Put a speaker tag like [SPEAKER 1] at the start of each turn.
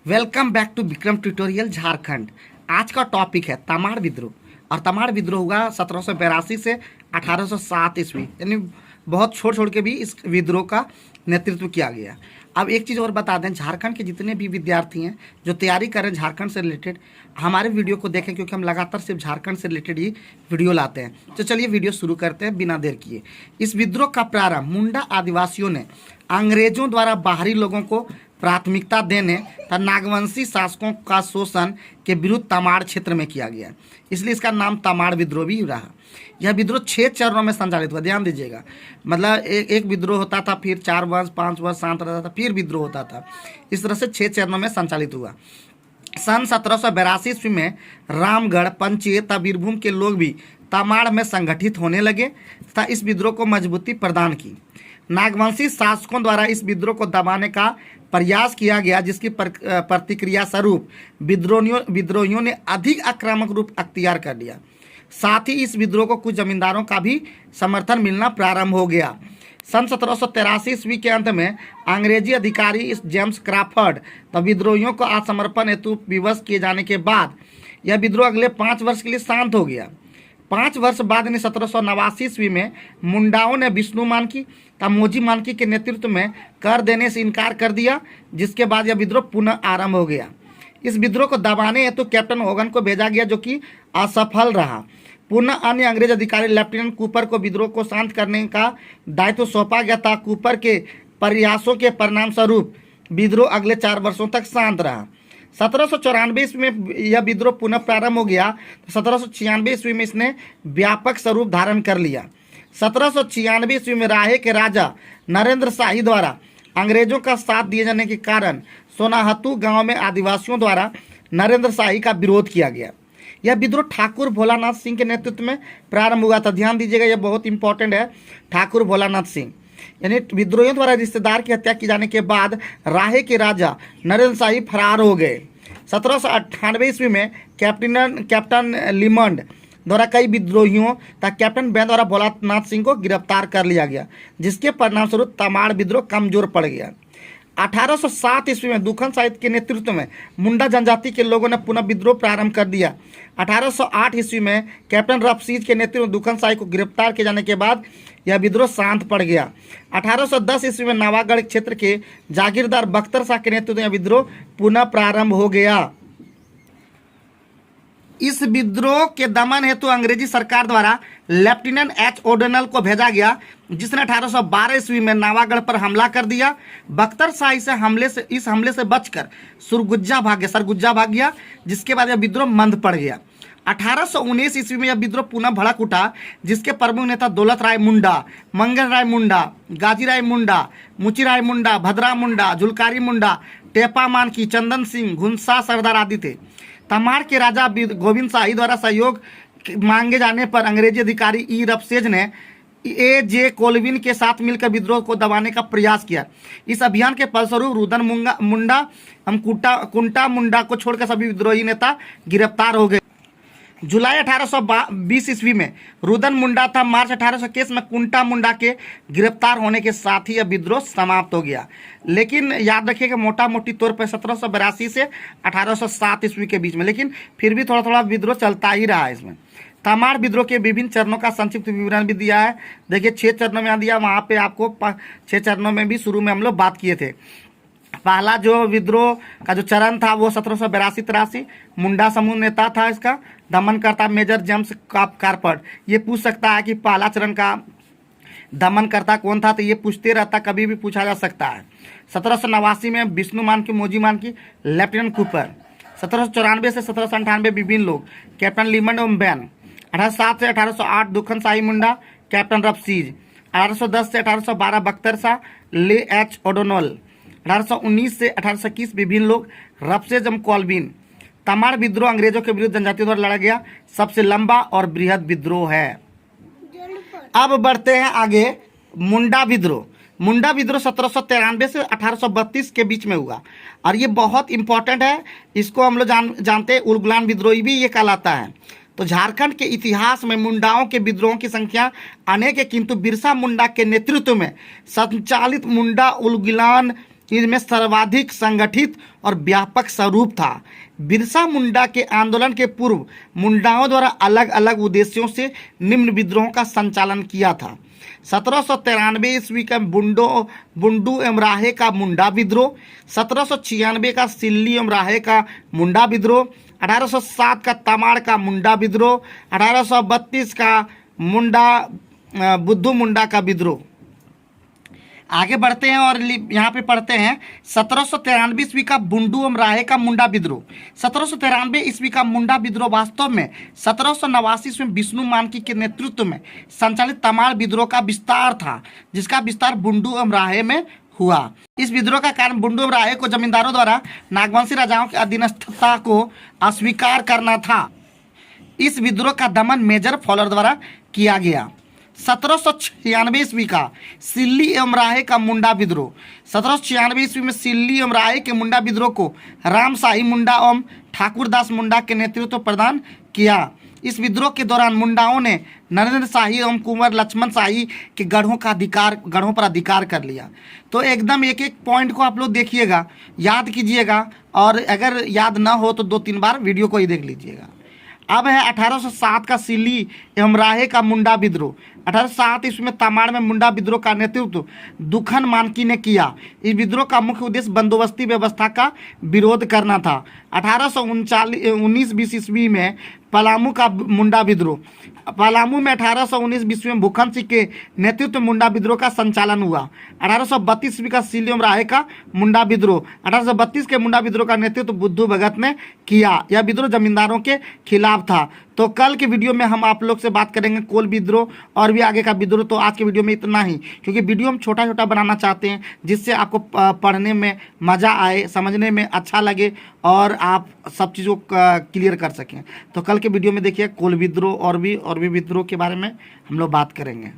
[SPEAKER 1] Welcome back to Vikram tutorial Jharkhand. आज का topic है तमाड़ विद्रोह। और तमाड़ विद्रोह हुआ 1782 से 1807 ईस्वी, यानी बहुत छोड़ छोड़ के भी इस विद्रोह का नेतृत्व किया गया। अब एक चीज़ और बता दें, झारखंड के जितने भी विद्यार्थी हैं जो तैयारी कर रहे हैं झारखंड से रिलेटेड, हमारे वीडियो को देखें, क्योंकि हम लगातार सिर्फ झारखंड से रिलेटेड ही वीडियो लाते हैं। तो चलिए वीडियो शुरू करते हैं बिना देर किए। इस विद्रोह का प्रारंभ मुंडा आदिवासियों ने अंग्रेजों द्वारा बाहरी लोगों को प्राथमिकता देने तथा नागवंशी शासकों का शोषण के विरुद्ध तमाड़ क्षेत्र में किया गया, इसलिए इसका नाम तमाड़ विद्रोह भी रहा। यह विद्रोह 6 चरणों में संचालित हुआ, ध्यान दीजिएगा। मतलब एक विद्रोह होता था, फिर 4 वर्ष 5 वर्ष शांत रहता था, फिर विद्रोह होता था। इस तरह से 6 चरणों में संचालित हुआ। सन 1782 ईस्वी में रामगढ़, पंचेत तथा बीरभूम के लोग भी तमाड़ में संगठित होने लगे तथा इस विद्रोह को मजबूती प्रदान की। नागवंशी शासकों द्वारा इस विद्रोह को दबाने का प्रयास किया गया, जिसकी प्रतिक्रिया स्वरूप विद्रोहियों ने अधिक आक्रामक रूप अख्तियार कर लिया। साथ ही इस विद्रोह को कुछ जमींदारों का भी समर्थन मिलना प्रारंभ हो गया। सन 1783 ईस्वी के अंत में अंग्रेजी अधिकारी जेम्स क्रॉफर्ड तब विद्रोहियों को आत्मसमर्पण हेतु विवश किए जाने के बाद यह विद्रोह अगले 5 वर्ष के लिए शांत हो गया। 5 वर्ष बाद 1789 ईस्वी में मुंडाओं ने विष्णु मानकी तथा मोजी मानकी के नेतृत्व में कर देने से इनकार कर दिया, जिसके बाद यह विद्रोह पुनः आरंभ हो गया। इस विद्रोह को दबाने हेतु कैप्टन होगन को भेजा गया, जो कि असफल रहा। पुनः अन्य अंग्रेज अधिकारी लेफ्टिनेंट कूपर को विद्रोह को शांत करने का दायित्व सौंपा गया था। कूपर के प्रयासों के परिणाम स्वरूप विद्रोह अगले 4 वर्षों तक शांत रहा। 1794 ईस्वी में यह विद्रोह पुनः प्रारंभ हो गया। 1796 ईस्वी में इसने व्यापक स्वरूप धारण कर लिया। 1796 ईस्वी में राहे के राजा नरेंद्र शाही द्वारा अंग्रेजों का साथ दिए जाने के कारण सोनाहतू गांव में आदिवासियों द्वारा नरेंद्र शाही का विरोध किया गया। यह विद्रोह ठाकुर भोलानाथ सिंह के नेतृत्व में प्रारंभ हुआ था। ध्यान दीजिएगा, यह बहुत इंपॉर्टेंट है। ठाकुर भोलानाथ सिंह, यानी विद्रोहियों द्वारा रिश्तेदार की हत्या की जाने के बाद राहे के राजा नरेंद्र शाही फरार हो गए। 1798 ईस्वी में कैप्टन लिमंड द्वारा कई विद्रोहियों तथा कैप्टन बैन द्वारा भोलानाथ सिंह को गिरफ्तार कर लिया गया, जिसके परिणामस्वरूप तमाड़ विद्रोह कमजोर पड़ गया। 1807 ईस्वी में दुखन साहित्य के नेतृत्व में मुंडा जनजाति के लोगों ने पुनः विद्रोह प्रारंभ कर दिया। 1808 ईस्वी में कैप्टन रफसीज के नेतृत्व में दुखन साहित्य को गिरफ्तार किए जाने के बाद यह विद्रोह शांत पड़ गया। 1810 ईस्वी में नवागढ़ क्षेत्र के जागीरदार बख्तर शाह के नेतृत्व में यह विद्रोह पुनः प्रारंभ हो गया। इस विद्रोह के दमन हेतु अंग्रेजी सरकार द्वारा लेफ्टिनेंट एच ओडोनल को भेजा गया, जिसने 1812 ईस्वी में नवागढ़ पर हमला कर दिया। बख्तर शाह इस हमले से बचकर सरगुजा भाग गया, जिसके बाद यह विद्रोह मंद पड़ गया। 1819 ईस्वी में यह विद्रोह पुनः भड़क उठा, जिसके प्रमुख नेता दौलत राय मुंडा, मंगल राय मुंडा, गाजी राय मुंडा, मुची राय मुंडा, भद्रा मुंडा, झुलकारी मुंडा, टेपा मानकी, चंदन सिंह, घुनसा सरदार आदि थे। तमाड़ के राजा गोविंद शाही द्वारा सहयोग मांगे जाने पर अंग्रेजी अधिकारी ई रफसेज ने ए.जे. कोलविन के साथ मिलकर विद्रोह को दबाने का प्रयास किया। इस अभियान के फलस्वरूप रुदन मुंडा कुंटा मुंडा को छोड़कर सभी विद्रोही नेता गिरफ्तार हो गए। जुलाई 1820 ईस्वी में रुदन मुंडा था। मार्च 1821 में कुंटा मुंडा के गिरफ्तार होने के साथ ही यह विद्रोह समाप्त हो गया। लेकिन याद रखिए कि मोटा मोटी तौर पर 1782 से 1807 ईस्वी के बीच में, लेकिन फिर भी थोड़ा थोड़ा विद्रोह चलता ही रहा है। इसमें तमाड़ विद्रोह के विभिन्न चरणों का संक्षिप्त विवरण भी दिया है। देखिए 6 चरणों में दिया, वहाँ पे आपको 6 चरणों में भी शुरू में हम लोग बात किए थे। पहला जो विद्रोह का जो चरण था वो 1782-83 मुंडा समूह नेता था। इसका दमनकर्ता मेजर जेम्स क्रॉफर्ड। ये पूछ सकता है कि पहला चरण का दमनकर्ता कौन था, तो ये पूछते रहता, कभी भी पूछा जा सकता है। 1789 में विष्णु मानकी, मोजी मानकी, लेफ्टिनेंट कूपर। 1794 से 1798 विभिन्न लोग, कैप्टन लिमंड एवं बैन। 1807 से 1808 दुखन शाही मुंडा, कैप्टन रफसीज। 1810 से 1812 बख्तर शाह, ले एच ओडोनल। 1819 से 1821 विभिन्न लोग, रफसेज एवं कोलविन। तमाड़ विद्रोह अंग्रेजों के विरुद्ध जनजातियों द्वारा लड़ा गया सबसे लंबा और बृहद विद्रोह है। अब बढ़ते हैं आगे। मुंडा विद्रोह 1793 से 1832 के बीच में हुआ, और ये बहुत इंपॉर्टेंट है। इसको हम लोग जानते हैं, उलगुलान विद्रोही भी ये कहलाता है। तो झारखंड के इतिहास में मुंडाओं के विद्रोहों की संख्या अनेक है, किंतु बिरसा मुंडा के नेतृत्व में संचालित मुंडा उलगुलान इनमें सर्वाधिक संगठित और व्यापक स्वरूप था। बिरसा मुंडा के आंदोलन के पूर्व मुंडाओं द्वारा अलग अलग उद्देश्यों से निम्न विद्रोहों का संचालन किया था। 1793 ईस्वी का बुंडू एमराहे का मुंडा विद्रोह, 1796 का सिल्ली एमराहे का मुंडा विद्रोह, 1807 का तमाड़ का मुंडा विद्रोह, 1832 का बुद्धू मुंडा का विद्रोह। आगे बढ़ते हैं और यहाँ पे पढ़ते हैं 1793 ईस्वी का बुंडू अमराहे का मुंडा विद्रोह। 1793 ईस्वी का मुंडा विद्रोह वास्तव में 1789 ईस्वी में विष्णु मानकी के नेतृत्व में संचालित तमाड़ विद्रोह का विस्तार था, जिसका विस्तार बुंडू अमराहे में हुआ। इस विद्रोह का कारण बुंडू अमराहे को जमींदारों द्वारा नागवंशी राजाओं की अधीनस्थता को अस्वीकार करना था। इस विद्रोह का दमन मेजर फॉलर द्वारा किया गया। 1796 ईस्वी का सिल्ली एवं राहे का मुंडा विद्रोह। 1796 ईस्वी में सिल्ली एवं राहे के मुंडा विद्रोह को रामशाही मुंडा एवं ठाकुरदास मुंडा के नेतृत्व प्रदान किया। इस विद्रोह के दौरान मुंडाओं ने नरेंद्र शाही एवं कुंवर लक्ष्मण शाही के गढ़ों पर अधिकार कर लिया। तो एकदम एक एक पॉइंट को आप लोग देखिएगा, याद कीजिएगा, और अगर याद ना हो तो 2-3 बार वीडियो को ही देख लीजिएगा। अब है 1807 का सिल्ली एवं राहे का मुंडा विद्रोह। 1807 ईस्वी में तमाड़ में मुंडा विद्रोह का नेतृत्व दुखन मानकी ने किया। इस विद्रोह का मुख्य उद्देश्य बंदोबस्ती व्यवस्था का विरोध करना था। 1819-20 ईस्वी में पलामू का मुंडा विद्रोह। पलामू में 1819 ईस्वी में भूखन सिंह के नेतृत्व में मुंडा विद्रोह का संचालन हुआ। 1832 ईस्वी का सिल्ली एवं राहे का मुंडा विद्रोह। 1832 के मुंडा विद्रोह का नेतृत्व बुद्धू भगत ने किया। यह विद्रोह जमींदारों के खिलाफ था। तो कल के वीडियो में हम आप लोग से बात करेंगे कोल विद्रोह और भी आगे का विद्रोह। तो आज के वीडियो में इतना ही, क्योंकि वीडियो हम छोटा छोटा बनाना चाहते हैं जिससे आपको पढ़ने में मज़ा आए, समझने में अच्छा लगे और आप सब चीज़ों को क्लियर कर सकें। तो कल के वीडियो में देखिए कोल विद्रोह और भी विद्रोह के बारे में हम लोग बात करेंगे।